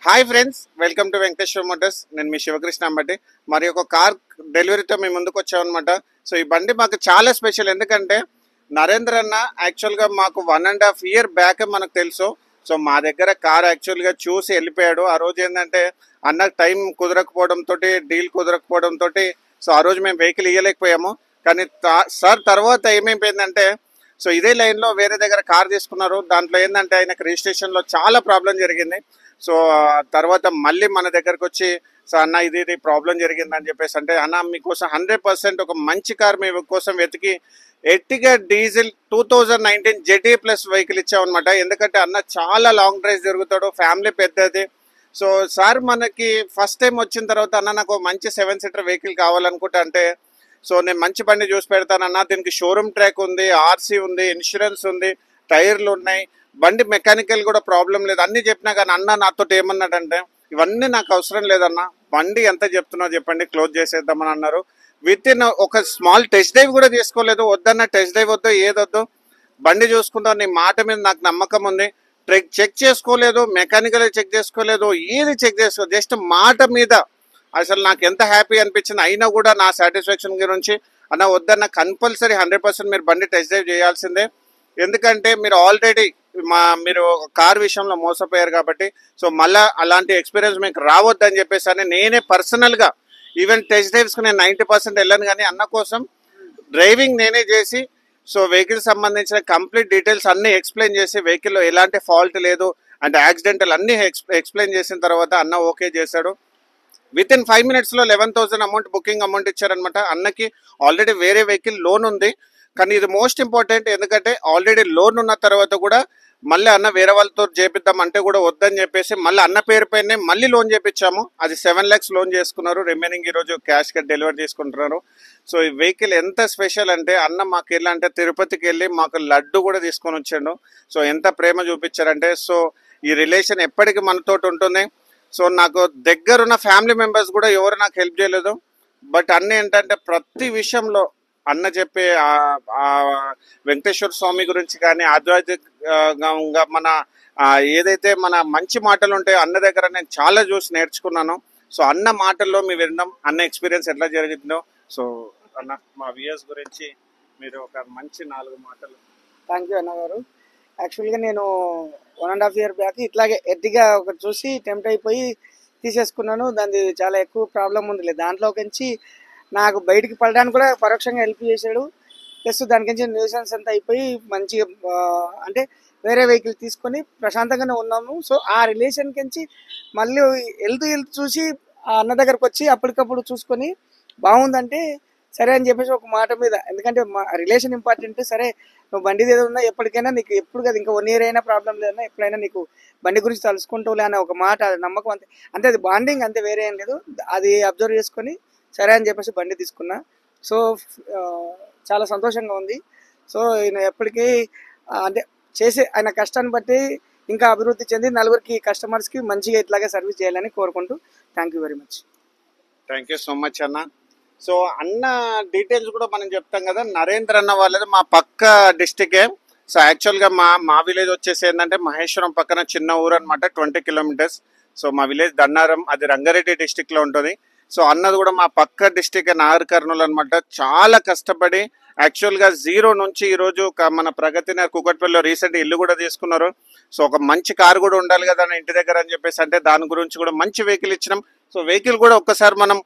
Hi friends, welcome to Venkateswara Motors. నేను మీ శివకృష్ణ అంబటి. మరి ఒక కార్ డెలివరీతో మేము ముందుకు వచ్చామన్నమాట. సో ఈ బండి మాకు చాలా స్పెషల్. ఎందుకంటే నరేంద్ర అన్న యాక్చువల్గా మాకు 1.5 year బ్యాక్ మనకు తెలుసు. సో మా దగ్గర కార్ యాక్చువల్గా చూసి వెళ్ళిపోయాడు. ఆ రోజు ఏంటంటే అన్న టైం కుదరకపోవడంతో, డీల్ కుదరకపోవడంతో సో ఆ రోజు మేము వెహికల్ ఇవ్వలేకపోయాము. కానీ సార్ తర్వాత ఏమైపోయిందంటే, సో ఇదే లైన్లో వేరే దగ్గర కార్ తీసుకున్నారు. దాంట్లో ఏంటంటే ఆయనకు రిజిస్ట్రేషన్లో చాలా ప్రాబ్లం జరిగింది. సో తర్వాత మళ్ళీ మన దగ్గరకు వచ్చి, సో అన్న ఇది ప్రాబ్లం జరిగిందని చెప్పేసి అంటే, అన్న మీకోసం 100% ఒక మంచి కార్ మీ కోసం వెతికి Ertiga diesel 2019 ZA plus vehicle ఇచ్చామన్నమాట. ఎందుకంటే అన్న చాలా లాంగ్ డ్రైవ్ జరుగుతాడు, ఫ్యామిలీ పెద్దది. సో సార్ మనకి ఫస్ట్ టైం వచ్చిన తర్వాత, అన్న నాకు మంచి 7-seater వెహికల్ కావాలనుకుంటా అంటే, సో నేను మంచి బండి చూసి పెడతానన్నా, దీనికి షోరూమ్ ట్రాక్ ఉంది, ఆర్సీ ఉంది, ఇన్సూరెన్స్ ఉంది, టైర్లు ఉన్నాయి, బండి మెకానికల్ కూడా ప్రాబ్లం లేదు, అన్ని చెప్పినా. కానీ అన్న నాతో ఏమన్నాడంటే, ఇవన్నీ నాకు అవసరం లేదన్నా, బండి ఎంత చెప్తున్నావు చెప్పండి, క్లోజ్ చేసేద్దామని అన్నారు. విత్ ఇన్ ఒక స్మాల్ టెస్ట్ డ్రైవ్ కూడా చేసుకోలేదు. వద్దన్న, టెస్ట్ డ్రైవ్ వద్దు, ఏదొద్దు, బండి చూసుకుందాం, నీ మాట మీద నాకు నమ్మకం ఉంది. చెక్ చేసుకోలేదు, మెకానికల్ చెక్ చేసుకోలేదు, ఏది చెక్ చేసుకోలేదు, జస్ట్ మాట మీద. అసలు నాకు ఎంత హ్యాపీ అనిపించింది. అయినా కూడా నా సాటిస్ఫాక్షన్ గురించి, అన్న వద్దన్న, కంపల్సరీ 100% మీరు బండి టెస్ట్ డ్రైవ్ చేయాల్సిందే. ఎందుకంటే మీరు ఆల్రెడీ మీరు కార్ విషయంలో మోసపోయారు కాబట్టి, సో మళ్ళీ అలాంటి ఎక్స్పీరియన్స్ మీకు రావద్దని చెప్పేసి అని నేనే పర్సనల్గా ఈవెన్ టెస్ట్ డ్రైవ్స్కి నేను 90% వెళ్ళాను. కానీ అన్న కోసం డ్రైవింగ్ నేనే చేసి, సో వెహికల్ సంబంధించిన కంప్లీట్ డీటెయిల్స్ అన్నీ ఎక్స్ప్లెయిన్ చేసి, వెహికల్లో ఎలాంటి ఫాల్ట్ లేదు అంటే యాక్సిడెంటల్ అన్నీ ఎక్స్ప్లెయిన్ చేసిన తర్వాత అన్న ఓకే చేశాడు. With in 5 minutesలో 11,000 amount booking amount ఇచ్చారనమాట. అన్నకి ఆల్రెడీ వేరే వెహికల్ లోన్ ఉంది. కానీ ఇది మోస్ట్ ఇంపార్టెంట్, ఎందుకంటే ఆల్రెడీ లోన్ ఉన్న తర్వాత కూడా మళ్ళీ అన్న వేరే వాళ్ళతో చేపిద్దాం అంటే కూడా వద్దని చెప్పేసి మళ్ళీ అన్న పేరు పైనే మళ్ళీ లోన్ చేపించాము. అది 7 lakhs లోన్ చేసుకున్నారు. రిమైనింగ్ ఈరోజు క్యాష్గా డెలివరీ చేసుకుంటున్నారు. సో ఈ వెహికల్ ఎంత స్పెషల్ అంటే, అన్న మాకు ఎలా అంటే తిరుపతికి వెళ్ళి మాకు లడ్డు కూడా తీసుకొని వచ్చాడు. సో ఎంత ప్రేమ చూపించారంటే, సో ఈ రిలేషన్ ఎప్పటికీ మనతోటి ఉంటుంది. సో నాకు దగ్గరున్న ఫ్యామిలీ మెంబర్స్ కూడా ఎవరు నాకు హెల్ప్ చేయలేదు. బట్ అన్న ఏంటంటే ప్రతి విషయంలో అన్న చెప్పే వెంకటేశ్వర స్వామి గురించి కానీ, ఆధ్యాత్మికంగా మన ఏదైతే మన మంచి మాటలు ఉంటాయో అన్న దగ్గర నేను చాలా చూసి నేర్చుకున్నాను. సో అన్న మాటల్లో మేము విన్నాం, అన్న ఎక్స్పీరియన్స్ ఎట్లా జరిగిందో. సో అన్న మా వ్యూయర్స్ గురించి మీరు ఒక మంచి 4 మాటలు. థ్యాంక్ యూ అన్నగారు. యాక్చువల్గా నేను 1.5 year బ్యాక్ ఇట్లాగే ఎర్టిగా ఒకటి చూసి టెంప్ట్ అయిపోయి తీసేసుకున్నాను. దాన్ని చాలా ఎక్కువ ప్రాబ్లం ఉంది. దాంట్లోకించి నాకు బయటికి పడడానికి కూడా పరోక్షంగా హెల్ప్ చేశాడు. ప్లస్ దానికించి న్యూసెన్స్ అంతా అయిపోయి మంచిగా అంటే వేరే వెహికల్ తీసుకొని ప్రశాంతంగానే ఉన్నాము. సో ఆ రిలేషన్కించి మళ్ళీ వెళ్తూ చూసి ఆ అన్న దగ్గరకు వచ్చి అప్పటికప్పుడు చూసుకొని బాగుందంటే సరే అని చెప్పేసి ఒక మాట మీద, ఎందుకంటే మా రిలేషన్ ఇంపార్టెంట్. సరే నువ్వు బండి ఏదో ఉన్నా ఎప్పటికైనా నీకు ఎప్పుడు కదా, ఇంకా 1 year అయినా ప్రాబ్లం లేదన్నా, ఎప్పుడైనా నీకు బండి గురించి తలుసుకుంటావులే అనే ఒక మాట, నమ్మకం, అంతే అంతే, అది బాండింగ్ అంతే, వేరే ఏం లేదు. అది అబ్జర్వ్ చేసుకొని సరే అని చెప్పేసి బండి తీసుకున్నా. సో చాలా సంతోషంగా ఉంది. సో ఈయన ఎప్పటికీ అంటే చేసే ఆయన కష్టాన్ని బట్టి ఇంకా అభివృద్ధి చెంది నలుగురికి కస్టమర్స్కి మంచిగా ఇట్లాగే సర్వీస్ చేయాలని కోరుకుంటూ thank you very much. Thank you so much అన్న. సో అన్న డీటెయిల్స్ కూడా మనం చెప్తాం కదా. నరేంద్ర అన్న వాళ్ళది మా పక్క డిస్టికే. సో యాక్చువల్గా మా విలేజ్ వచ్చేసి ఏంటంటే మహేశ్వరం పక్కన చిన్న ఊరు అనమాట, 20 kilometers. సో మా విలేజ్ దన్నారం, అది రంగారెడ్డి డిస్టిక్లో ఉంటుంది. సో అన్నది కూడా మా పక్క డిస్టిక్ నాగర్ కర్నూలు అనమాట. చాలా కష్టపడి యాక్చువల్గా 0 నుంచి ఈరోజు మన ప్రగతి నగర్ కూకట్పల్లిలో రీసెంట్ ఇల్లు కూడా తీసుకున్నారు. సో ఒక మంచి కారు కూడా ఉండాలి కదా ఇంటి దగ్గర అని చెప్పేసి అంటే దాని గురించి కూడా మంచి వెహికల్ ఇచ్చినాం. సో వెహికల్ కూడా ఒక్కసారి మనం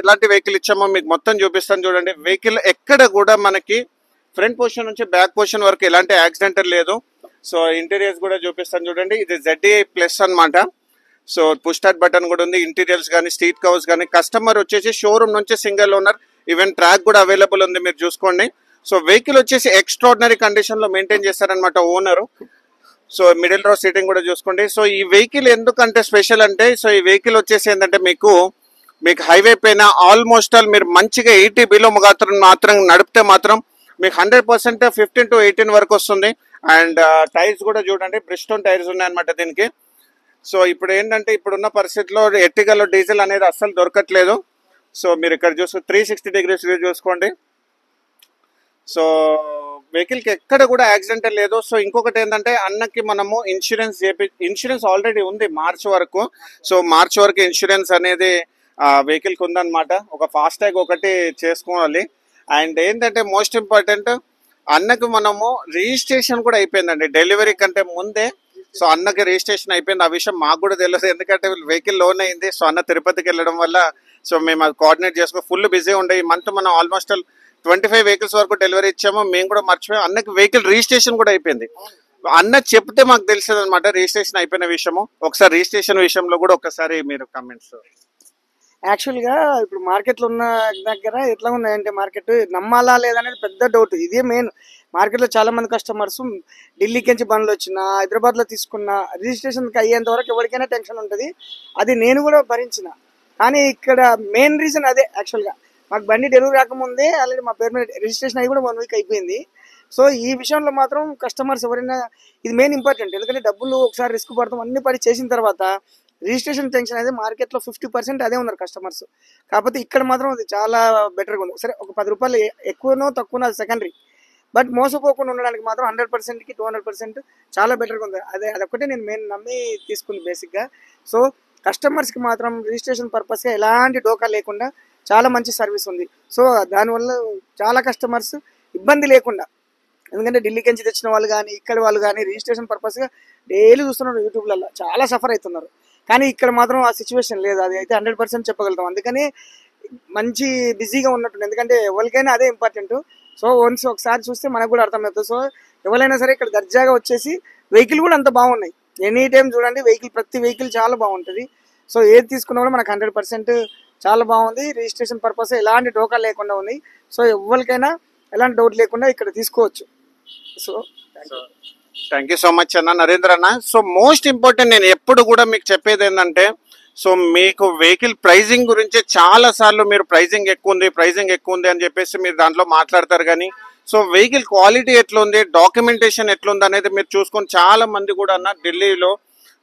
ఎలాంటి వెహికల్ ఇచ్చామో మీకు మొత్తం చూపిస్తాను చూడండి. వెహికల్ ఎక్కడ కూడా మనకి ఫ్రంట్ పొజిషన్ నుంచి బ్యాక్ పొజిషన్ వరకు ఎలాంటి యాక్సిడెంట్ లేదు. సో ఇంటీరియర్స్ కూడా చూపిస్తాను చూడండి. ఇది ZDI ప్లస్ అనమాట. సో పుష్ స్టార్ట్ బటన్ కూడా ఉంది. ఇంటీరియర్స్ కానీ, స్ట్రీట్ కవర్స్ కానీ, కస్టమర్ వచ్చేసి షోరూమ్ నుంచి సింగిల్ ఓనర్, ఈవెన్ ట్రాక్ కూడా అవైలబుల్ ఉంది, మీరు చూసుకోండి. సో వెహికల్ వచ్చేసి ఎక్స్ట్రాడినరీ కండిషన్లో మెయింటైన్ చేస్తారనమాట ఓనరు. సో మిడిల్ రో సీటింగ్ కూడా చూసుకోండి. సో ఈ వెహికల్ ఎందుకంటే స్పెషల్ అంటే, సో ఈ వెహికల్ వచ్చేసి ఏంటంటే మీకు హైవే పైన ఆల్మోస్ట్ ఆల్ మీరు మంచిగా 80 below మాత్రం నడిపితే మాత్రం మీకు 100% 15 to 18 వరకు వస్తుంది. అండ్ టైర్స్ కూడా చూడండి, బ్రిస్టోన్ టైర్స్ ఉన్నాయన్నమాట దీనికి. సో ఇప్పుడు ఏంటంటే ఇప్పుడున్న పరిస్థితిలో ఎర్టిగాలో డీజిల్ అనేది అస్సలు దొరకట్లేదు. సో మీరు ఇక్కడ చూసుకో 360 degrees వ్యూ చూసుకోండి. సో వెహికల్కి ఎక్కడ కూడా యాక్సిడెంట్ లేదు. సో ఇంకొకటి ఏంటంటే అన్నకి మనము ఇన్సూరెన్స్ ఆల్రెడీ ఉంది మార్చ్ వరకు. సో మార్చ్ వరకు ఇన్సూరెన్స్ అనేది వెహికల్కి ఉందన్నమాట. ఒక ఫాస్టాగ్ ఒకటి చేసుకోవాలి. అండ్ ఏంటంటే మోస్ట్ ఇంపార్టెంట్ అన్నకు మనము రిజిస్ట్రేషన్ కూడా అయిపోయిందండి డెలివరీ కంటే ముందే. సో అన్నకి రిజిస్ట్రేషన్ అయిపోయింది. ఆ విషయం మాకు కూడా తెలియదు, ఎందుకంటే వెహికల్ లోన్ అయింది. సో అన్న తిరుపతికి వెళ్ళడం వల్ల సో మేము అది కోఆర్డినేట్ చేసుకో ఫుల్ బిజీ ఉండే. ఈ మంత్ మనం ఆల్మోస్ట్ 25 వెహికల్స్ వరకు డెలివరీ ఇచ్చాము. మేము కూడా మర్చిపోయాం. అన్నకి వెహికల్ రిజిస్ట్రేషన్ కూడా అయిపోయింది. అన్న చెప్తే మాకు తెలిసేది అనమాట రిజిస్ట్రేషన్ అయిపోయిన విషయము. ఒకసారి రిజిస్ట్రేషన్ విషయంలో కూడా ఒకసారి మీరు కమెంట్స్. యాక్చువల్గా ఇప్పుడు మార్కెట్లో ఉన్న దగ్గర ఎట్లా ఉన్నాయంటే మార్కెట్ నమ్మాలా లేదనేది పెద్ద డౌట్. ఇదే మెయిన్. మార్కెట్లో చాలా మంది కస్టమర్స్ ఢిల్లీకి నుంచి బండ్లు వచ్చినా హైదరాబాద్లో తీసుకున్న రిజిస్ట్రేషన్కి అయ్యేంత వరకు ఎవరికైనా టెన్షన్ ఉంటుంది. అది నేను కూడా భరించిన. కానీ ఇక్కడ మెయిన్ రీజన్ అదే. యాక్చువల్గా మాకు బండి డెలివరీ రాకముందే ఆల్రెడీ మా పేరు మీద రిజిస్ట్రేషన్ అయ్యి కూడా 1 వీక్ అయిపోయింది. సో ఈ విషయంలో మాత్రం కస్టమర్స్ ఎవరైనా ఇది మెయిన్ ఇంపార్టెంట్. ఎందుకంటే డబ్బులు ఒకసారి రిస్క్ పడతాం, అన్ని పడి చేసిన తర్వాత రిజిస్ట్రేషన్ టెన్షన్ అనేది మార్కెట్లో 50% అదే ఉన్నారు కస్టమర్స్. కాకపోతే ఇక్కడ మాత్రం అది చాలా బెటర్గా ఉంది. సరే ఒక 10 రూపాయలు ఎక్కువనో తక్కువనో అది సెకండరీ, బట్ మోసపోకుండా ఉండడానికి మాత్రం 100%కి 200% చాలా బెటర్గా ఉంది. అదొక్కటే నేను మెయిన్ నమ్మి తీసుకుంది బేసిక్గా. సో కస్టమర్స్కి మాత్రం రిజిస్ట్రేషన్ పర్పస్గా ఎలాంటి డోకా లేకుండా చాలా మంచి సర్వీస్ ఉంది. సో దానివల్ల చాలా కస్టమర్స్ ఇబ్బంది లేకుండా, ఎందుకంటే ఢిల్లీకి నుంచి తెచ్చిన వాళ్ళు కానీ ఇక్కడ వాళ్ళు కానీ రిజిస్ట్రేషన్ పర్పస్గా డైలీ చూస్తున్నారు యూట్యూబ్లలో, చాలా సఫర్ అవుతున్నారు. కానీ ఇక్కడ మాత్రం ఆ సిచ్యువేషన్ లేదు. అది అయితే 100% చెప్పగలుగుతాం. అందుకని మంచి బిజీగా ఉన్నట్టు, ఎందుకంటే ఎవరికైనా అదే ఇంపార్టెంట్. సో వన్స్ ఒకసారి చూస్తే మనకు కూడా అర్థమవుతుంది. సో ఎవరైనా సరే ఇక్కడ దర్జాగా వచ్చేసి వెహికల్ కూడా అంత బాగున్నాయి. ఎనీ టైం చూడండి ప్రతి వెహికల్ చాలా బాగుంటుంది. సో ఏది తీసుకున్నా కూడా మనకు 100% చాలా బాగుంది. రిజిస్ట్రేషన్ పర్పస్ ఎలాంటి డోకా లేకుండా ఉంది. సో ఎవరికైనా ఎలాంటి డౌట్ లేకుండా ఇక్కడ తీసుకోవచ్చు. So thank you so much అన్న నరేంద్ర అన్న. సో మోస్ట్ ఇంపార్టెంట్ నేను ఎప్పుడు కూడా మీకు చెప్పేది ఏంటంటే, సో మీకు వెహికల్ ప్రైజింగ్ గురించి చాలా సార్లు మీరు ప్రైజింగ్ ఎక్కువ ఉంది అని చెప్పేసి మీరు దాంట్లో మాట్లాడతారు. కానీ సో వెహికల్ క్వాలిటీ ఎట్లుంది, డాక్యుమెంటేషన్ ఎట్లుంది అనేది మీరు చూసుకొని చాలా మంది కూడా అన్న ఢిల్లీలో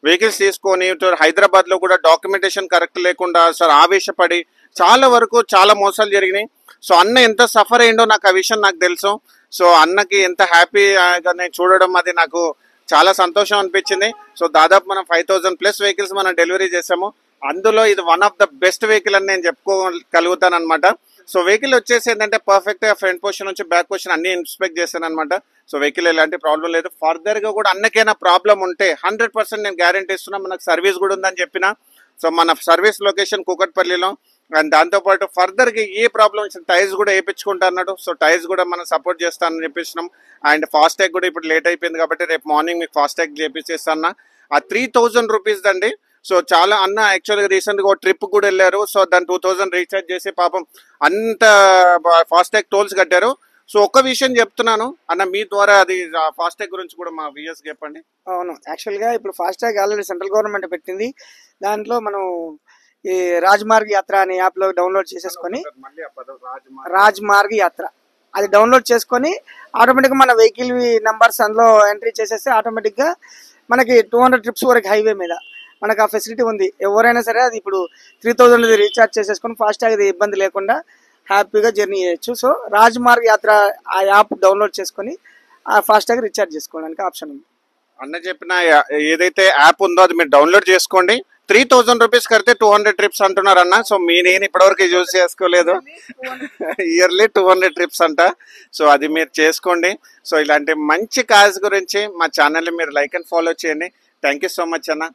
వెహికల్స్ తీసుకొని హైదరాబాద్లో కూడా డాక్యుమెంటేషన్ కరెక్ట్ లేకుండా సార్ ఆవేశపడి చాలా వరకు చాలా మోసాలు జరిగినాయి. సో అన్న ఎంత సఫర్ అయిందో నాకు ఆ విషయం నాకు తెలుసు. సో అన్నకి ఎంత హ్యాపీగా నేను చూడడం అది నాకు చాలా సంతోషం అనిపించింది. సో దాదాపు మనం 5000+ వెహికల్స్ మనం డెలివరీ చేసాము. అందులో ఇది one of the best vehicle అని నేను చెప్పుకోగలుగుతాను అనమాట. సో వెహికల్ వచ్చేసి ఏంటంటే పర్ఫెక్ట్గా ఫ్రంట్ పొజిషన్ నుంచి బ్యాక్ పొజిషన్ అన్ని ఇన్స్పెక్ట్ చేశాను అనమాట. సో వెహికల్ ఎలాంటి ప్రాబ్లం లేదు. ఫర్దర్గా కూడా అన్నకైనా ప్రాబ్లం ఉంటే 100% నేను గ్యారెంటీ ఇస్తున్నా. మనకు సర్వీస్ కూడా ఉందని చెప్పిన. సో మన సర్వీస్ లొకేషన్ కూకట్పల్లిలో. అండ్ దాంతోపాటు ఫర్దర్గా ఏ ప్రాబ్లం వచ్చిన టైర్స్ కూడా వేయించుకుంటా అన్నాడు. సో టైర్స్ కూడా మనం సపోర్ట్ చేస్తానని చెప్పేసినాం. అండ్ ఫాస్టాగ్ కూడా ఇప్పుడు లేట్ అయిపోయింది కాబట్టి రేపు మార్నింగ్ మీకు ఫాస్టాగ్ చేపిస్తాను. ఆ 3000 రూపీస్ అండి. సో చాలా అన్న యాక్చువల్గా రీసెంట్గా ఒక ట్రిప్ కూడా వెళ్ళారు. సో దాన్ని 2000 రీఛార్జ్ చేసి పాపం అంత ఫాస్టాగ్ టోల్స్ కట్టారు. సో ఒక్క విషయం చెప్తున్నాను అన్న, మీ ద్వారా అది ఫాస్టాగ్ గురించి కూడా మా వ్యూయర్స్ చెప్పండి. అవును, యాక్చువల్గా ఇప్పుడు ఫాస్టాగ్ ఆల్రెడీ సెంట్రల్ గవర్నమెంట్ పెట్టింది. దాంట్లో మనం ఈ రాజ్మార్గ్ యాత్ర అనే యాప్లో డౌన్లోడ్ చేసేసుకొని రాజ్మార్గ్ యాత్ర అది డౌన్లోడ్ చేసుకొని ఆటోమేటిక్గా మన వెహికల్ నెంబర్స్ అందులో ఎంట్రీ చేసేస్తే ఆటోమేటిక్గా మనకి 200 ట్రిప్స్ వరకు హైవే మీద మనకు ఆ ఫెసిలిటీ ఉంది. ఎవరైనా సరే అది ఇప్పుడు 3000 రీఛార్జ్ చేసేసుకొని ఫాస్టాగ్ అది ఇబ్బంది లేకుండా హ్యాపీగా జర్నీ చేయొచ్చు. సో రాజ్మార్గ్ యాత్ర ఆ యాప్ డౌన్లోడ్ చేసుకొని ఆ ఫాస్టాగ్ రీఛార్జ్ చేసుకోవడానికి ఆప్షన్ ఉంది. అన్న చెప్పిన ఏదైతే యాప్ ఉందో అది మీరు డౌన్లోడ్ చేసుకోండి. 3000 రూపీస్ కడితే 200 ట్రిప్స్ అంటున్నారు అన్న. సో నేను ఇప్పటివరకు యూజ్ చేసుకోలేదు. ఇయర్లీ 200 ట్రిప్స్ అంట. సో అది మీరు చేసుకోండి. సో ఇలాంటి మంచి కార్స్ గురించి మా ఛానల్ని మీరు లైక్ అండ్ ఫాలో చేయండి. థ్యాంక్ యూ సో మచ్ అన్న.